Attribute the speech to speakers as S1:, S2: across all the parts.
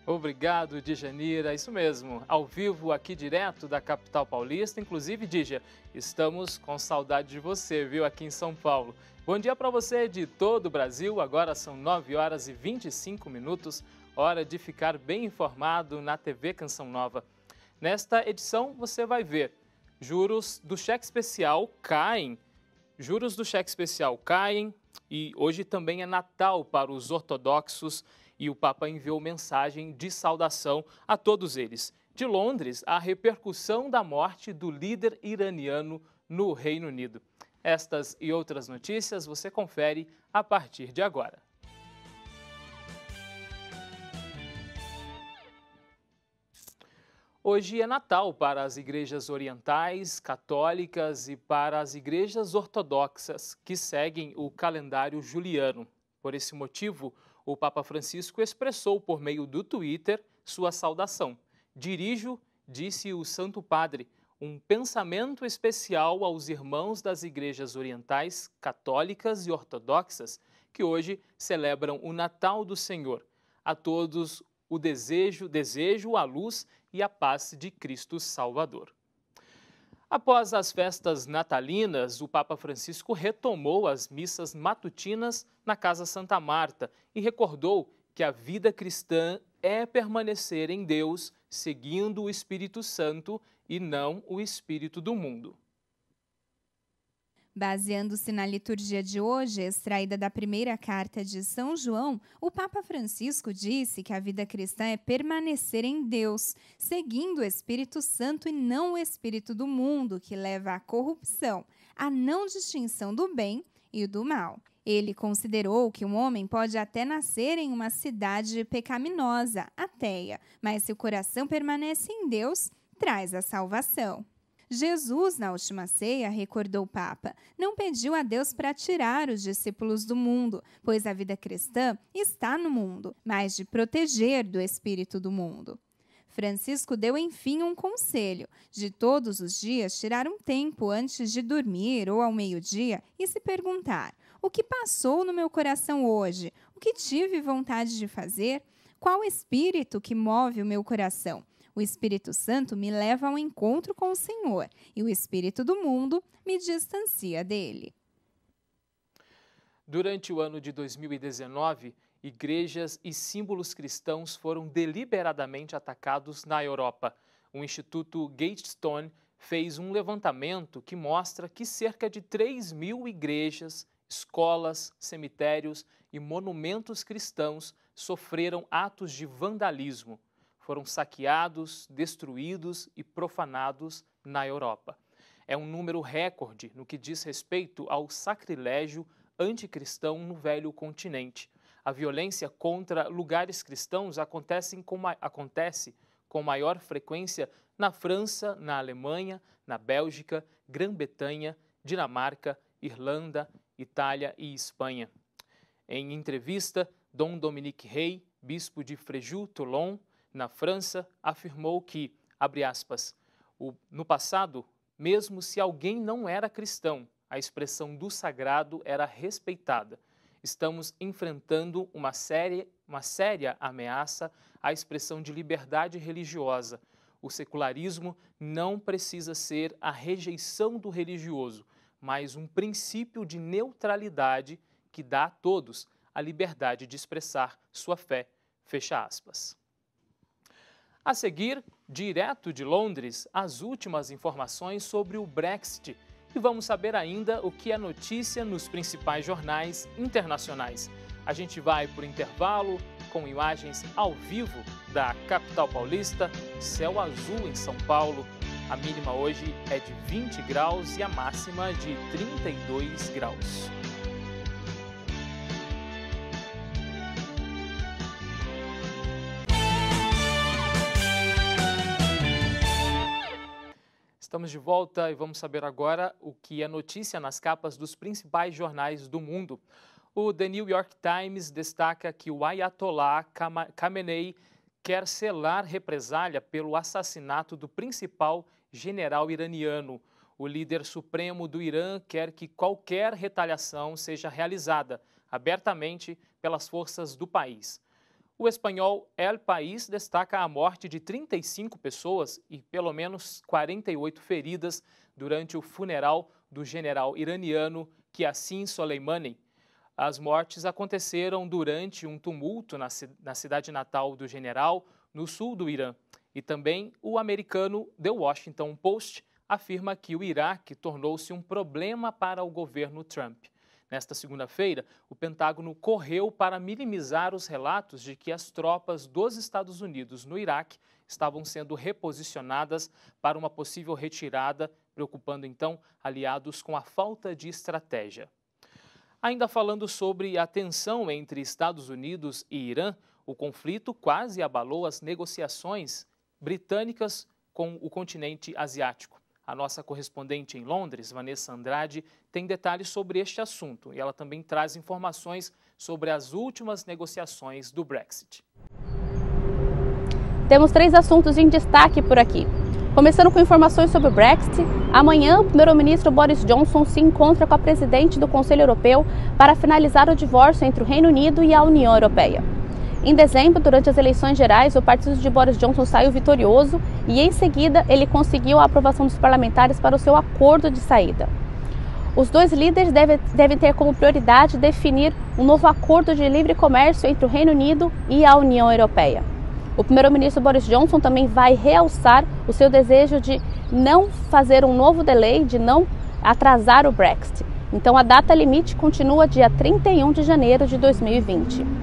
S1: Obrigado, Djanira. Isso mesmo, ao vivo aqui direto da capital paulista. Inclusive, Dija, estamos com saudade de você, viu, aqui em São Paulo. Bom dia para você de todo o Brasil. Agora são 9 horas e 25 minutos, hora de ficar bem informado na TV Canção Nova. Nesta edição, você vai ver juros do cheque especial caem. Juros do cheque especial caem e hoje também é Natal para os ortodoxos. E o Papa enviou mensagem de saudação a todos eles. De Londres, a repercussão da morte do líder iraniano no Reino Unido. Estas e outras notícias você confere a partir de agora. Hoje é Natal para as igrejas orientais, católicas e para as igrejas ortodoxas que seguem o calendário juliano. Por esse motivo, o Papa Francisco expressou por meio do Twitter sua saudação. Dirijo, disse o Santo Padre, um pensamento especial aos irmãos das igrejas orientais, católicas e ortodoxas que hoje celebram o Natal do Senhor. A todos o desejo a luz e a paz de Cristo Salvador. Após as festas natalinas, o Papa Francisco retomou as missas matutinas na Casa Santa Marta e recordou que a vida cristã é permanecer em Deus, seguindo o Espírito Santo e não o espírito do mundo.
S2: Baseando-se na liturgia de hoje, extraída da primeira carta de São João, o Papa Francisco disse que a vida cristã é permanecer em Deus, seguindo o Espírito Santo e não o espírito do mundo, que leva à corrupção, à não distinção do bem e do mal. Ele considerou que um homem pode até nascer em uma cidade pecaminosa, ateia, mas se o coração permanece em Deus, traz a salvação. Jesus, na última ceia, recordou o Papa, não pediu a Deus para tirar os discípulos do mundo, pois a vida cristã está no mundo, mas de proteger do espírito do mundo. Francisco deu, enfim, um conselho, de todos os dias tirar um tempo antes de dormir ou ao meio-dia e se perguntar: o que passou no meu coração hoje? O que tive vontade de fazer? Qual o espírito que move o meu coração? O Espírito Santo me leva ao encontro com o Senhor e o espírito do mundo me distancia dele.
S1: Durante o ano de 2019, igrejas e símbolos cristãos foram deliberadamente atacados na Europa. O Instituto Gatestone fez um levantamento que mostra que cerca de 3.000 igrejas, escolas, cemitérios e monumentos cristãos sofreram atos de vandalismo. Foram saqueados, destruídos e profanados na Europa. É um número recorde no que diz respeito ao sacrilégio anticristão no velho continente. A violência contra lugares cristãos acontece com maior frequência na França, na Alemanha, na Bélgica, Grã-Bretanha, Dinamarca, Irlanda, Itália e Espanha. Em entrevista, Dom Dominique Rey, bispo de Fréjus-Toulon, na França, afirmou que, abre aspas, no passado, mesmo se alguém não era cristão, a expressão do sagrado era respeitada. Estamos enfrentando uma séria ameaça à expressão de liberdade religiosa. O secularismo não precisa ser a rejeição do religioso, mas um princípio de neutralidade que dá a todos a liberdade de expressar sua fé. Fecha aspas. A seguir, direto de Londres, as últimas informações sobre o Brexit. E vamos saber ainda o que é notícia nos principais jornais internacionais. A gente vai por intervalo com imagens ao vivo da capital paulista, céu azul em São Paulo. A mínima hoje é de 20 graus e a máxima de 32 graus. Estamos de volta e vamos saber agora o que é notícia nas capas dos principais jornais do mundo. O The New York Times destaca que o Ayatollah Khamenei quer selar represália pelo assassinato do principal general iraniano. O líder supremo do Irã quer que qualquer retaliação seja realizada abertamente pelas forças do país. O espanhol El País destaca a morte de 35 pessoas e pelo menos 48 feridas durante o funeral do general iraniano Qasem Soleimani. As mortes aconteceram durante um tumulto na cidade natal do general, no sul do Irã. E também o americano The Washington Post afirma que o Iraque tornou-se um problema para o governo Trump. Nesta segunda-feira, o Pentágono correu para minimizar os relatos de que as tropas dos Estados Unidos no Iraque estavam sendo reposicionadas para uma possível retirada, preocupando então aliados com a falta de estratégia. Ainda falando sobre a tensão entre Estados Unidos e Irã, o conflito quase abalou as negociações britânicas com o continente asiático. A nossa correspondente em Londres, Vanessa Andrade, tem detalhes sobre este assunto e ela também traz informações sobre as últimas negociações do Brexit.
S3: Temos 3 assuntos em destaque por aqui. Começando com informações sobre o Brexit, amanhã o primeiro-ministro Boris Johnson se encontra com a presidente do Conselho Europeu para finalizar o divórcio entre o Reino Unido e a União Europeia. Em dezembro, durante as eleições gerais, o partido de Boris Johnson saiu vitorioso e, em seguida, ele conseguiu a aprovação dos parlamentares para o seu acordo de saída. Os dois líderes devem ter como prioridade definir um novo acordo de livre comércio entre o Reino Unido e a União Europeia. O primeiro-ministro Boris Johnson também vai realçar o seu desejo de não fazer um novo delay, de não atrasar o Brexit. Então, a data limite continua dia 31 de janeiro de 2020.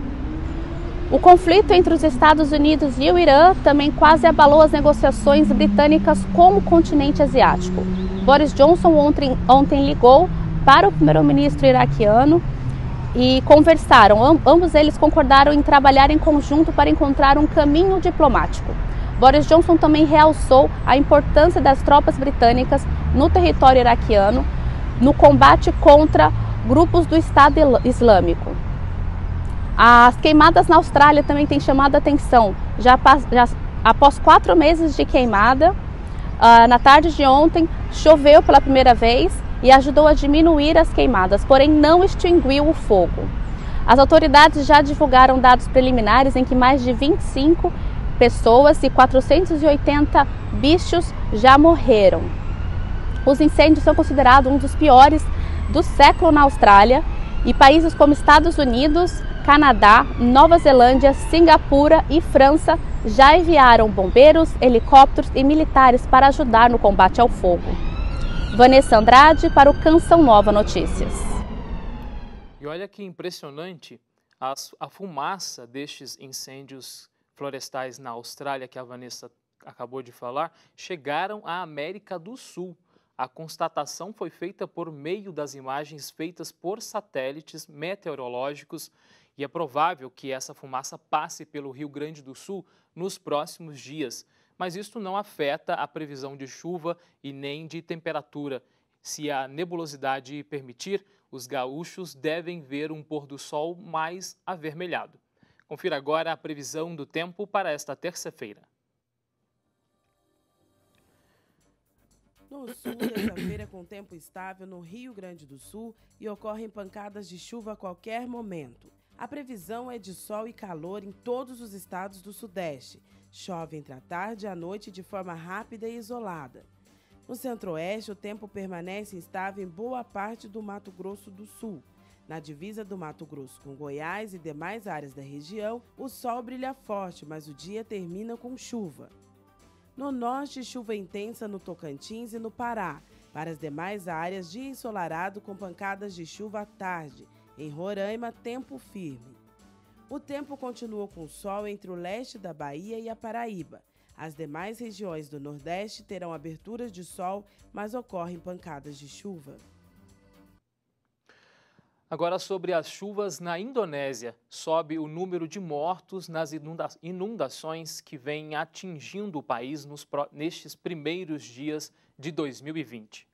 S3: O conflito entre os Estados Unidos e o Irã também quase abalou as negociações britânicas com o continente asiático. Boris Johnson ontem ligou para o primeiro-ministro iraquiano e conversaram. Ambos eles concordaram em trabalhar em conjunto para encontrar um caminho diplomático. Boris Johnson também realçou a importância das tropas britânicas no território iraquiano no combate contra grupos do Estado Islâmico. As queimadas na Austrália também têm chamado a atenção. Já após 4 meses de queimada, na tarde de ontem, choveu pela primeira vez e ajudou a diminuir as queimadas, porém não extinguiu o fogo. As autoridades já divulgaram dados preliminares em que mais de 25 pessoas e 480 bichos já morreram. Os incêndios são considerados um dos piores do século na Austrália e países como Estados Unidos, Canadá, Nova Zelândia, Singapura e França já enviaram bombeiros, helicópteros e militares para ajudar no combate ao fogo. Vanessa Andrade para o Canção Nova Notícias.
S1: E olha que impressionante a fumaça destes incêndios florestais na Austrália, que a Vanessa acabou de falar, chegaram à América do Sul. A constatação foi feita por meio das imagens feitas por satélites meteorológicos e é provável que essa fumaça passe pelo Rio Grande do Sul nos próximos dias. Mas isto não afeta a previsão de chuva e nem de temperatura. Se a nebulosidade permitir, os gaúchos devem ver um pôr do sol mais avermelhado. Confira agora a previsão do tempo para esta terça-feira.
S4: No sul, terça-feira com tempo estável no Rio Grande do Sul e ocorrem pancadas de chuva a qualquer momento. A previsão é de sol e calor em todos os estados do Sudeste. Chove entre a tarde e a noite de forma rápida e isolada. No Centro-Oeste, o tempo permanece instável em boa parte do Mato Grosso do Sul. Na divisa do Mato Grosso com Goiás e demais áreas da região, o sol brilha forte, mas o dia termina com chuva. No norte, chuva intensa no Tocantins e no Pará. Para as demais áreas, dia ensolarado com pancadas de chuva à tarde. Em Roraima, tempo firme. O tempo continua com sol entre o leste da Bahia e a Paraíba. As demais regiões do Nordeste terão aberturas de sol, mas ocorrem pancadas de chuva.
S1: Agora sobre as chuvas na Indonésia. Sobe o número de mortos nas inundações que vêm atingindo o país nestes primeiros dias de 2020.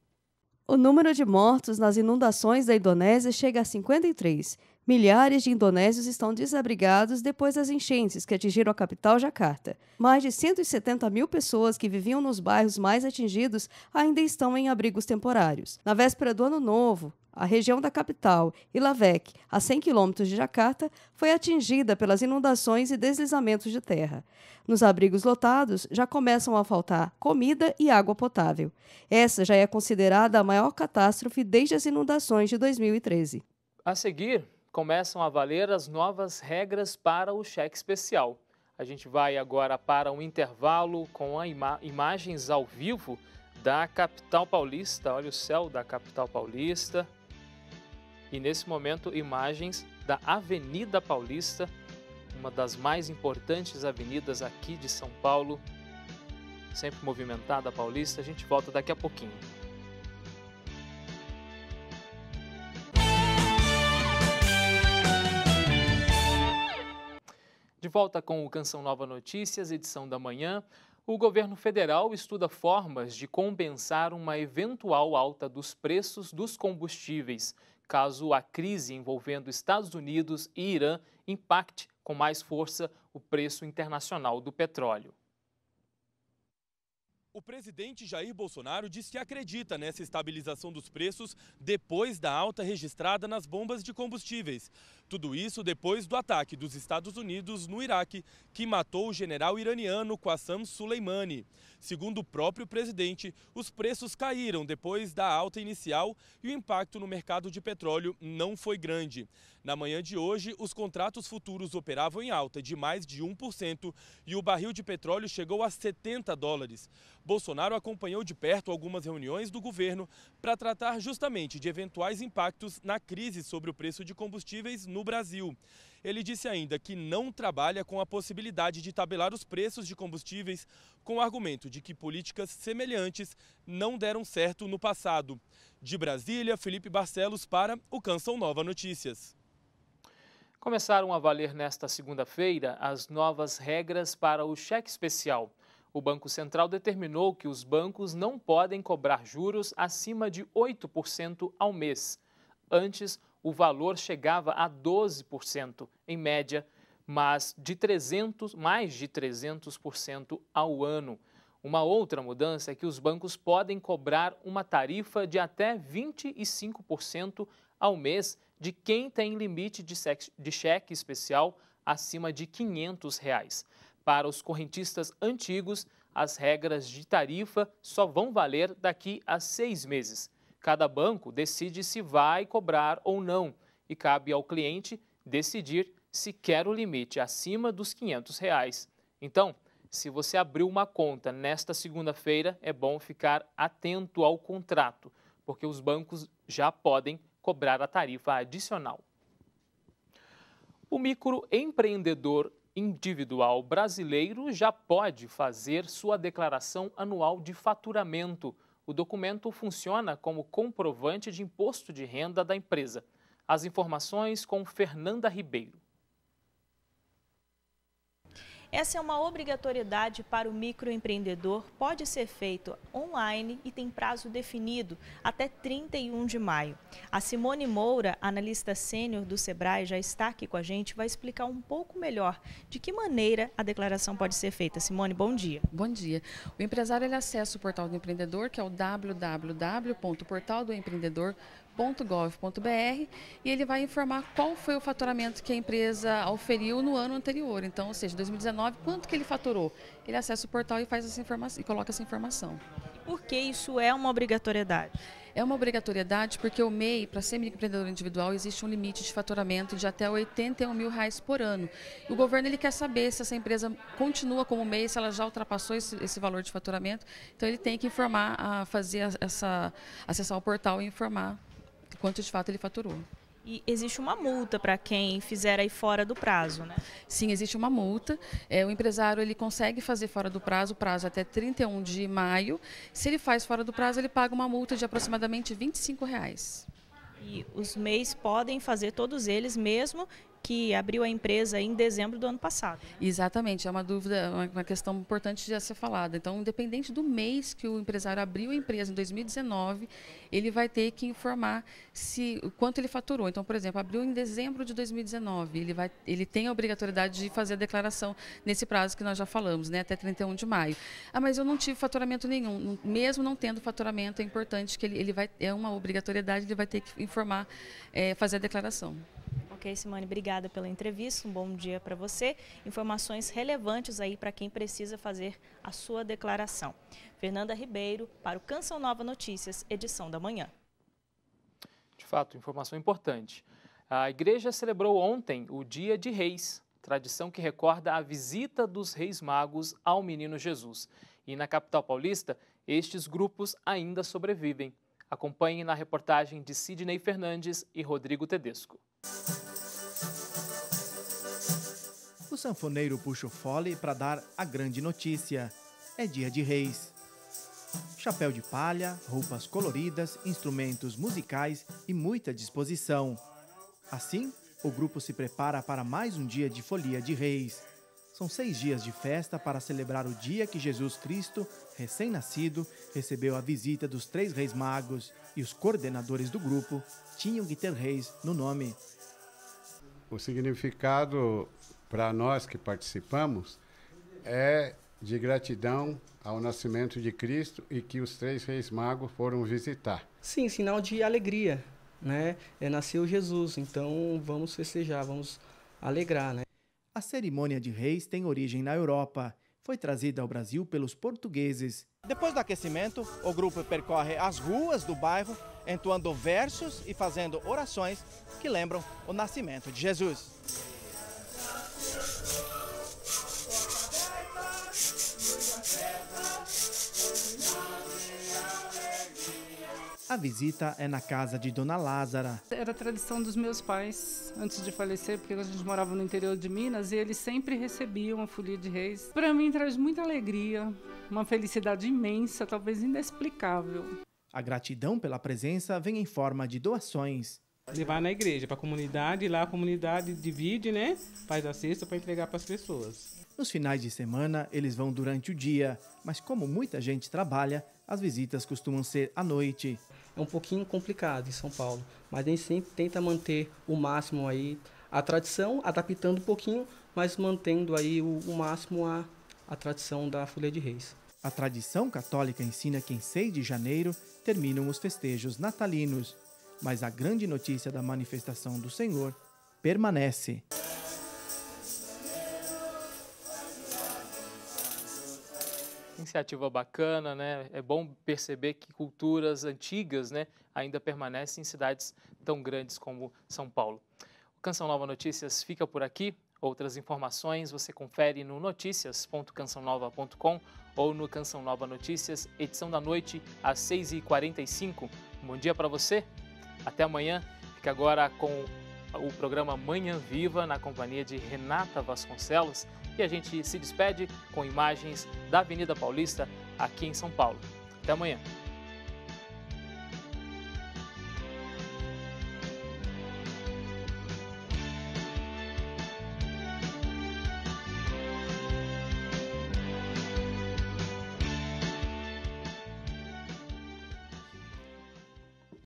S5: O número de mortos nas inundações da Indonésia chega a 53. Milhares de indonésios estão desabrigados depois das enchentes que atingiram a capital, Jakarta. Mais de 170 mil pessoas que viviam nos bairros mais atingidos ainda estão em abrigos temporários. Na véspera do Ano Novo, a região da capital, e Lavec, a 100 quilômetros de Jacarta, foi atingida pelas inundações e deslizamentos de terra. Nos abrigos lotados, já começam a faltar comida e água potável. Essa já é considerada a maior catástrofe desde as inundações de 2013.
S1: A seguir, começam a valer as novas regras para o cheque especial. A gente vai agora para um intervalo com imagens ao vivo da capital paulista. Olha o céu da capital paulista. E nesse momento, imagens da Avenida Paulista, uma das mais importantes avenidas aqui de São Paulo, sempre movimentada a Paulista. A gente volta daqui a pouquinho. De volta com o Canção Nova Notícias, edição da manhã. O governo federal estuda formas de compensar uma eventual alta dos preços dos combustíveis, caso a crise envolvendo Estados Unidos e Irã impacte com mais força o preço internacional do petróleo.
S6: O presidente Jair Bolsonaro disse que acredita nessa estabilização dos preços depois da alta registrada nas bombas de combustíveis. Tudo isso depois do ataque dos Estados Unidos no Iraque, que matou o general iraniano Qassem Soleimani. Segundo o próprio presidente, os preços caíram depois da alta inicial e o impacto no mercado de petróleo não foi grande. Na manhã de hoje, os contratos futuros operavam em alta de mais de 1% e o barril de petróleo chegou a $70. Bolsonaro acompanhou de perto algumas reuniões do governo para tratar justamente de eventuais impactos na crise sobre o preço de combustíveis no Brasil. Ele disse ainda que não trabalha com a possibilidade de tabelar os preços de combustíveis com o argumento de que políticas semelhantes não deram certo no passado. De Brasília, Felipe Barcelos para o Canção Nova Notícias.
S1: Começaram a valer nesta segunda-feira as novas regras para o cheque especial. O Banco Central determinou que os bancos não podem cobrar juros acima de 8% ao mês. Antes, o valor chegava a 12%, em média, mas mais de 300% ao ano. Uma outra mudança é que os bancos podem cobrar uma tarifa de até 25% ao mês de quem tem limite de cheque especial acima de R$ 500. Para os correntistas antigos, as regras de tarifa só vão valer daqui a 6 meses. Cada banco decide se vai cobrar ou não e cabe ao cliente decidir se quer o limite acima dos R$ 500. Então, se você abriu uma conta nesta segunda-feira, é bom ficar atento ao contrato, porque os bancos já podem cobrar a tarifa adicional. O microempreendedor individual brasileiro já pode fazer sua declaração anual de faturamento. O documento funciona como comprovante de imposto de renda da empresa. As informações com Fernanda Ribeiro.
S7: Essa é uma obrigatoriedade para o microempreendedor, pode ser feito online e tem prazo definido até 31 de maio. A Simone Moura, analista sênior do Sebrae, já está aqui com a gente, vai explicar um pouco melhor de que maneira a declaração pode ser feita. Simone, bom dia.
S8: Bom dia. O empresário ele acessa o portal do empreendedor, que é o www.portaldoempreendedor.gov.br, e ele vai informar qual foi o faturamento que a empresa oferiu no ano anterior. Então, ou seja, 2019, quanto que ele faturou. Ele acessa o portal e faz essa informação, e coloca essa informação.
S7: Por que isso é uma obrigatoriedade?
S8: É uma obrigatoriedade porque o MEI, para ser microempreendedor individual, existe um limite de faturamento de até R$ 81 mil por ano. E o governo ele quer saber se essa empresa continua como MEI, se ela já ultrapassou esse valor de faturamento. Então ele tem que informar, acessar o portal e informar quanto de fato ele faturou.
S7: E existe uma multa para quem fizer aí fora do prazo, né?
S8: Sim, existe uma multa. O empresário ele consegue fazer fora do prazo, o prazo até 31 de maio. Se ele faz fora do prazo, ele paga uma multa de aproximadamente R$ 25.
S7: E os MEIs podem fazer todos eles, mesmo que abriu a empresa em dezembro do ano passado.
S8: Exatamente, é uma dúvida, uma questão importante de ser falada. Então, independente do mês que o empresário abriu a empresa em 2019, ele vai ter que informar o quanto ele faturou. Então, por exemplo, abriu em dezembro de 2019, ele tem a obrigatoriedade de fazer a declaração nesse prazo que nós já falamos, né, até 31 de maio. Ah, mas eu não tive faturamento nenhum. Mesmo não tendo faturamento, é importante que é uma obrigatoriedade, ele vai ter que informar, fazer a declaração.
S7: Ok, Simone, obrigada pela entrevista, um bom dia para você. Informações relevantes aí para quem precisa fazer a sua declaração. Fernanda Ribeiro, para o Canção Nova Notícias, edição da manhã.
S1: De fato, informação importante. A igreja celebrou ontem o Dia de Reis, tradição que recorda a visita dos Reis Magos ao Menino Jesus. E na capital paulista, estes grupos ainda sobrevivem. Acompanhe na reportagem de Sidney Fernandes e Rodrigo Tedesco.
S9: O sanfoneiro puxa o fole para dar a grande notícia. É Dia de Reis. Chapéu de palha, roupas coloridas, instrumentos musicais e muita disposição. Assim, o grupo se prepara para mais um dia de folia de Reis. São 6 dias de festa para celebrar o dia que Jesus Cristo, recém-nascido, recebeu a visita dos 3 Reis Magos e os coordenadores do grupo tinham que ter reis no nome.
S10: O significado para nós que participamos é de gratidão ao nascimento de Cristo e que os 3 Reis Magos foram visitar.
S11: Sim, sinal de alegria, né? Nasceu Jesus, então vamos festejar, vamos alegrar, né?
S9: A cerimônia de Reis tem origem na Europa. Foi trazida ao Brasil pelos portugueses. Depois do aquecimento, o grupo percorre as ruas do bairro, entoando versos e fazendo orações que lembram o nascimento de Jesus. A visita é na casa de Dona Lázara.
S12: Era a tradição dos meus pais, antes de falecer, porque a gente morava no interior de Minas e eles sempre recebiam a folia de Reis. Para mim traz muita alegria, uma felicidade imensa, talvez inexplicável.
S9: A gratidão pela presença vem em forma de doações.
S13: Levar na igreja, para a comunidade, lá a comunidade divide, né? Faz a cesta para entregar para as pessoas.
S9: Nos finais de semana, eles vão durante o dia, mas como muita gente trabalha, as visitas costumam ser à noite.
S11: É um pouquinho complicado em São Paulo, mas a gente sempre tenta manter o máximo aí a tradição, adaptando um pouquinho, mas mantendo aí o máximo a tradição da Folia de Reis.
S9: A tradição católica ensina que em 6 de janeiro terminam os festejos natalinos, mas a grande notícia da manifestação do Senhor permanece.
S1: Iniciativa bacana, né? É bom perceber que culturas antigas, né, ainda permanecem em cidades tão grandes como São Paulo. O Canção Nova Notícias fica por aqui. Outras informações você confere no noticias.cançãonova.com ou no Canção Nova Notícias, edição da noite, às 6h45. Um bom dia para você. Até amanhã. Fique agora com o programa Manhã Viva, na companhia de Renata Vasconcelos. E a gente se despede com imagens da Avenida Paulista, aqui em São Paulo. Até amanhã.